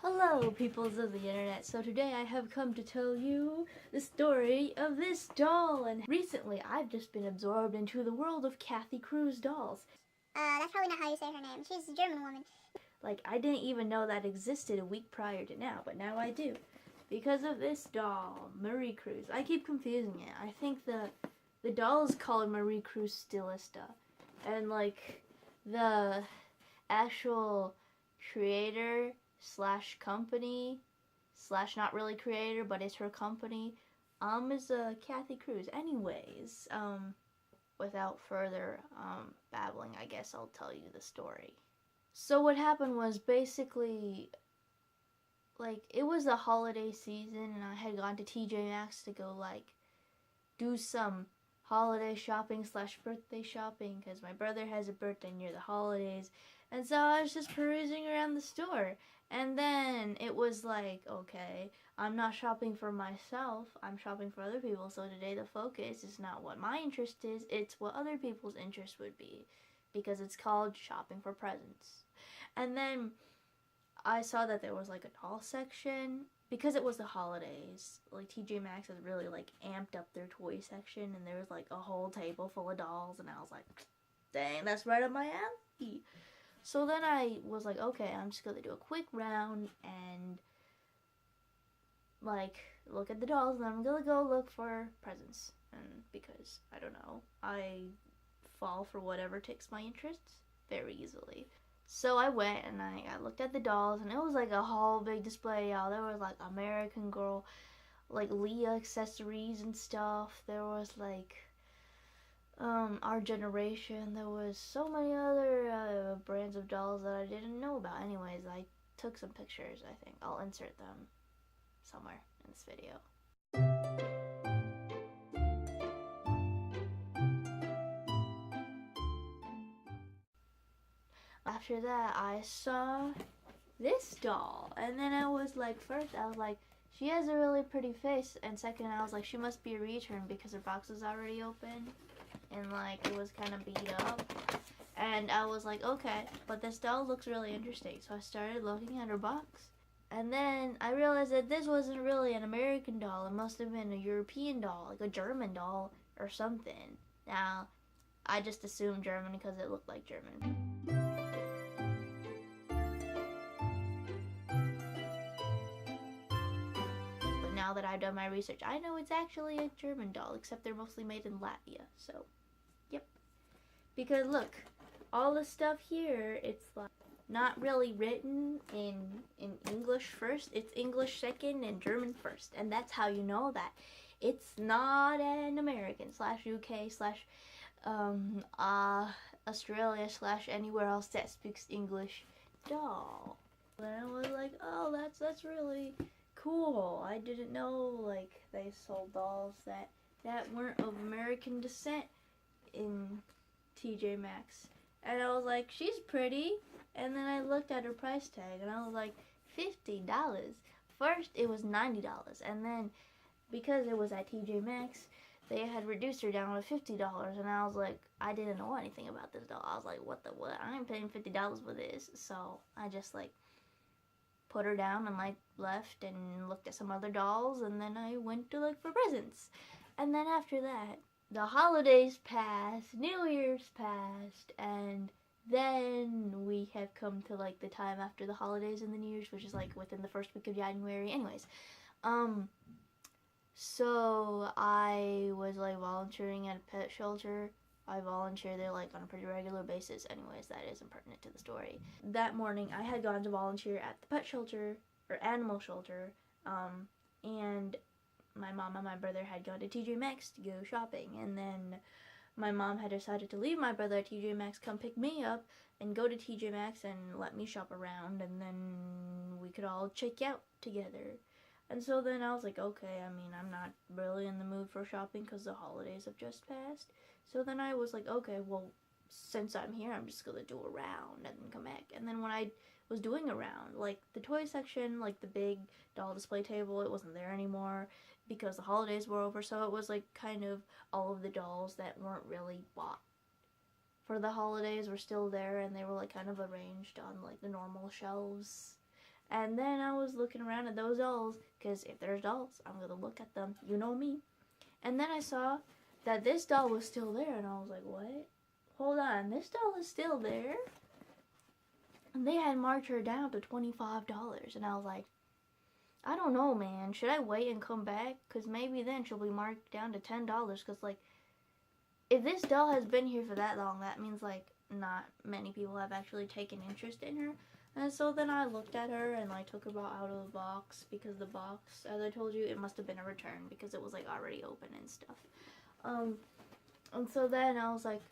Hello, peoples of the internet. So today I have come to tell you the story of this doll. And recently I've just been absorbed into the world of Kathe Kruse dolls. That's probably not how you say her name. She's a German woman. Like, I didn't even know that existed a week prior to now, but now I do. Because of this doll, Marie Kruse. I keep confusing it. I think the doll is called Marie Kruse Stylista. And like, the actual creator slash company slash not really creator, but it's her company, is Kathe Kruse. Anyways, without further babbling, I guess I'll tell you the story. So what happened was basically, like, it was the holiday season and I had gone to TJ Maxx to go like do some holiday shopping slash birthday shopping because my brother has a birthday near the holidays. And so I was just perusing around the store. And then it was like, okay, I'm not shopping for myself, I'm shopping for other people. So today the focus is not what my interest is, it's what other people's interest would be. Because it's called shopping for presents. And then I saw that there was like a doll section. Because it was the holidays, like TJ Maxx has really like amped up their toy section. And there was like a whole table full of dolls. And I was like, dang, that's right up my alley. So then I was like, okay, I'm just going to do a quick round and, like, look at the dolls, and then I'm going to go look for presents. And because, I don't know, I fall for whatever takes my interests very easily. So I went and I looked at the dolls, and it was like a whole big display, y'all. There was like American Girl, like Leah accessories and stuff. There was like Our Generation. There was so many other brands of dolls that I didn't know about. Anyways, I took some pictures, I think. I'll insert them somewhere in this video. After that, I saw this doll. And then I was like, first, I was like, she has a really pretty face. And second, I was like, she must be a return because her box was already open. And like it was kind of beat up, and I was like, okay, but this doll looks really interesting. So I started looking at her box, and then I realized that this wasn't really an American doll. It must have been a European doll, like a German doll or something. Now I just assumed German because it looked like German. But now that I've done my research, I know it's actually a German doll, except they're mostly made in Latvia. So yep. Because look, all the stuff here, it's like not really written in English first. It's English second and German first. And that's how you know that it's not an American slash UK slash Australia slash anywhere else that speaks English doll. Then I was like, oh, that's really cool. I didn't know like they sold dolls that weren't of American descent in TJ Maxx. And I was like, she's pretty. And then I looked at her price tag and I was like, $50. First it was $90, and then because it was at TJ Maxx, they had reduced her down to $50. And I was like, I didn't know anything about this doll. I was like, what? I ain't paying $50 for this. So I just like put her down and like left and looked at some other dolls, and then I went to look for presents. And then after that, the holidays passed, New Year's passed, and then we have come to like the time after the holidays and the New Year's, which is like within the first week of January. Anyways, so I was like volunteering at a pet shelter. I volunteer there like on a pretty regular basis. Anyways, that isn't pertinent to the story. That morning I had gone to volunteer at the pet shelter, or animal shelter, and my mom and my brother had gone to TJ Maxx to go shopping, and then my mom had decided to leave my brother at TJ Maxx, come pick me up, and go to TJ Maxx and let me shop around, and then we could all check out together. And so then I was like, okay, I mean, I'm not really in the mood for shopping because the holidays have just passed. So then I was like, okay, well, since I'm here, I'm just going to do a round and then come back. And then when I was doing a round, like the toy section, like the big doll display table, it wasn't there anymore because the holidays were over. So it was like kind of all of the dolls that weren't really bought for the holidays were still there, and they were like kind of arranged on like the normal shelves. And then I was looking around at those dolls, because if there's dolls, I'm going to look at them. You know me. And then I saw that this doll was still there, and I was like, what? Hold on, this doll is still there? And they had marked her down to $25, and I was like, I don't know, man. Should I wait and come back? Because maybe then she'll be marked down to $10, because, like, if this doll has been here for that long, that means, like, not many people have actually taken interest in her. And so then I looked at her and I took her out of the box, because the box, as I told you, it must have been a return because it was like already open and stuff. And so then I was like,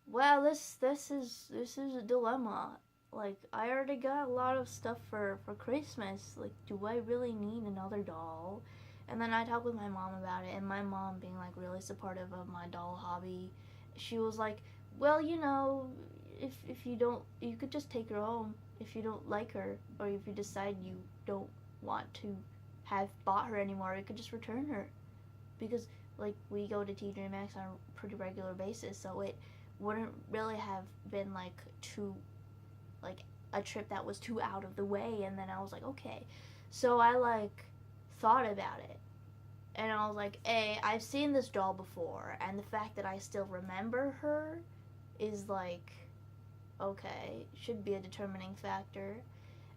well, this is a dilemma. Like, I already got a lot of stuff for Christmas. Like, do I really need another doll? And then I talked with my mom about it, and my mom, being like really supportive of my doll hobby, she was like, well, you know, if you don't, you could just take her home. If you don't like her, or if you decide you don't want to have bought her anymore, you could just return her. Because, like, we go to TJ Maxx on a pretty regular basis, so it wouldn't really have been, like, a trip that was too out of the way. And then I was like, okay. So I, like, thought about it. And I was like, A, I've seen this doll before, and the fact that I still remember her is, like, okay, should be a determining factor.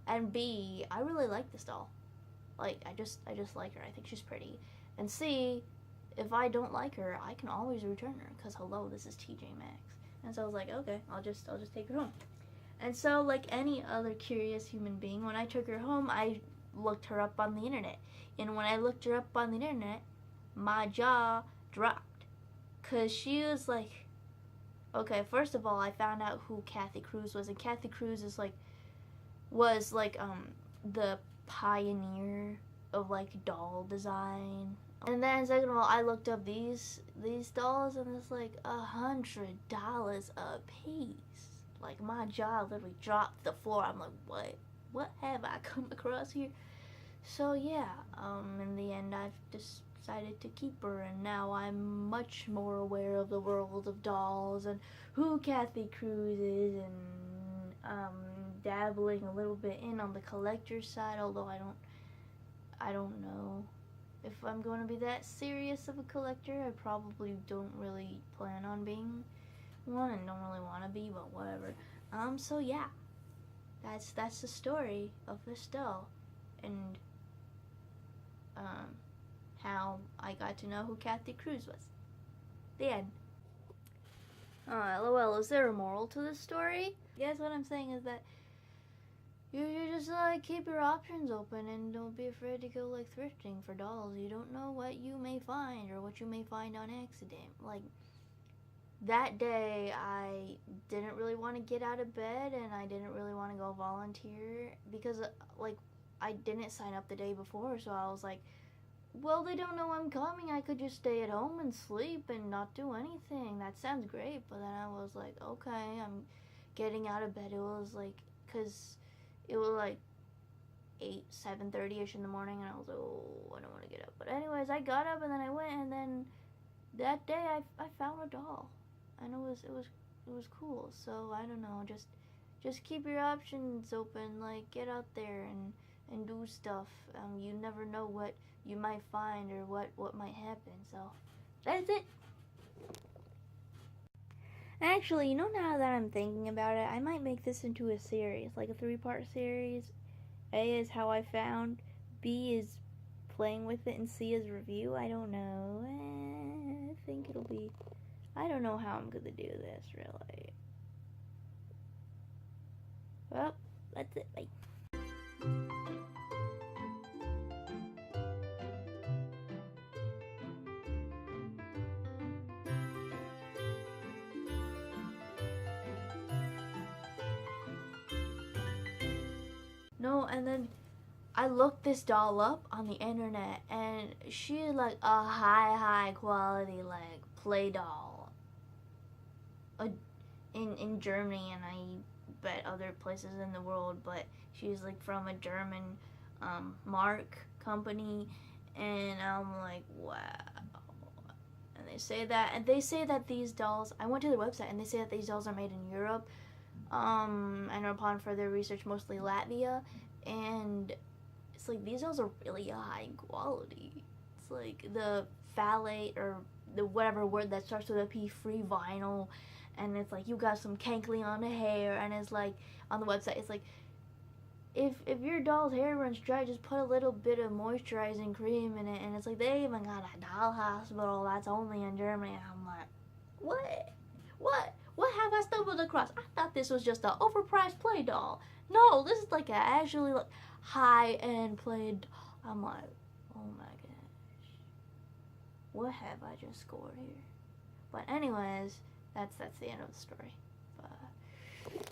And B, I really like this doll. Like, I just like her. I think she's pretty. And C, if I don't like her, I can always return her, because hello, this is TJ Maxx. And so I was like, okay, I'll just take her home. And so, like any other curious human being, when I took her home, I looked her up on the internet. And when I looked her up on the internet, my jaw dropped, because she was like, okay, first of all, I found out who Kathe Kruse was, and Kathe Kruse is was the pioneer of, like, doll design. And then second of all, I looked up these dolls, and it's like $100 a piece. Like, my jaw literally dropped to the floor. I'm like, what have I come across here? So yeah, in the end, I've decided to keep her, and now I'm much more aware of the world of dolls and who Kathe Kruse is, and dabbling a little bit in on the collector side, although I don't know if I'm going to be that serious of a collector. I probably don't really plan on being one, and don't really want to be, but whatever. So yeah, that's the story of this doll, and how I got to know who Kathe Kruse was. The end. LOL, is there a moral to this story? Yes, what I'm saying is that you just, like, keep your options open, and don't be afraid to go, like, thrifting for dolls. You don't know what you may find, or what you may find on accident. Like, that day, I didn't really want to get out of bed, and I didn't really want to go volunteer, because, like, I didn't sign up the day before, so I was like, well, they don't know I'm coming. I could just stay at home and sleep and not do anything. That sounds great. But then I was like, okay, I'm getting out of bed. It was like, because it was like 7:30ish in the morning, and I was like, oh, I don't want to get up. But anyways, I got up, and then I went, and then that day I found a doll, and it was cool. So I don't know, just keep your options open. Like, get out there and do stuff. You never know what you might find, or what might happen. So that's it. Actually, you know, now that I'm thinking about it, I might make this into a series, like a 3-part series. A is how I found, B is playing with it, and C is review. I don't know. I think it'll be, I don't know how I'm gonna do this, really. Well, that's it. Bye. No, and then I looked this doll up on the internet, and she is like a high quality, like, play doll in Germany, and I bet other places in the world, but she's like from a German mark company, and I'm like, wow. And they say that these dolls, I went to their website, and they say that these dolls are made in Europe. And upon further research, mostly Latvia, and it's like these dolls are really high quality. It's like the phthalate or the whatever word that starts with a P, free vinyl, and it's like you got some cankly on the hair, and it's like on the website it's like if your doll's hair runs dry, just put a little bit of moisturizing cream in it, and it's like they even got a doll hospital that's only in Germany. And I'm like, what have I stumbled across? I thought this was just an overpriced play doll. No, this is like a actually like high-end play doll. I'm like, oh my gosh, what have I just scored here? But anyways, that's the end of the story. But